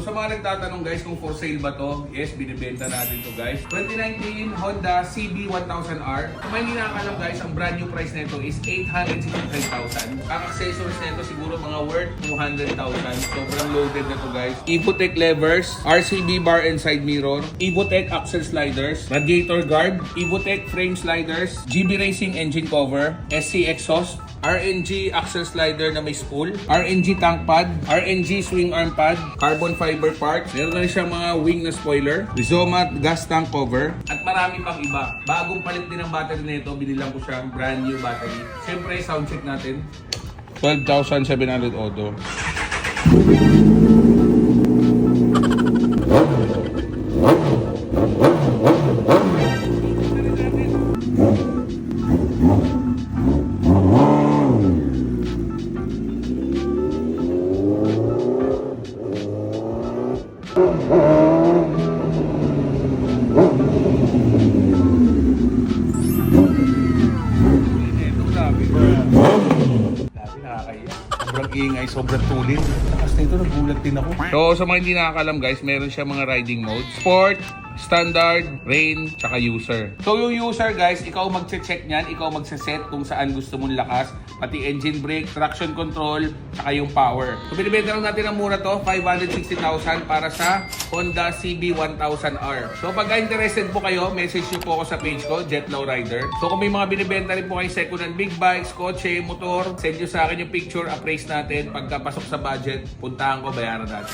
sa mga nagtatanong guys kung for sale ba to, yes, binibenta natin to guys. 2019 Honda CB1000R. Kung may hindi nakakalam guys, ang brand new price nito is 865,000. Ang accessories nito siguro mga worth 200,000. Sobrang loaded na to guys. Evotech levers, RCB bar and side mirror, Evotech axle sliders, radiator guard, Evotech frame sliders, GB Racing engine cover, SC exhaust, RNG axle slider na may spool, RNG tank pad, RNG swing arm pad, carbon fiber parts, meron na rin siyang mga wing na spoiler, Rizoma gas tank cover, at marami pang iba. Bagong palit din ang battery nito, binilang ko siya brand new battery. Siyempre, sound check natin. 12,700 auto. Sobrang ingay, sobrang tulit. Lakas nito, nagulat din ako. So, sa mga hindi nakakalam guys, meron siya mga riding mode. Sport, Standard, Rain, tsaka User. So, yung User guys, ikaw magche-check niyan, ikaw magse-set kung saan gusto mong lakas, pati engine brake, traction control, tsaka yung power. So, binibenta lang natin ang mura to, 560,000 para sa Honda CB1000R. So, pag interested po kayo, message nyo po ako sa page ko, Jetlaw Rider. So, kung may mga binibenta rin po kayo second-hand big bikes, kotse, motor, send nyo sa akin yung picture, appraise natin. Pagkapasok sa budget, puntahan ko, bayaran natin.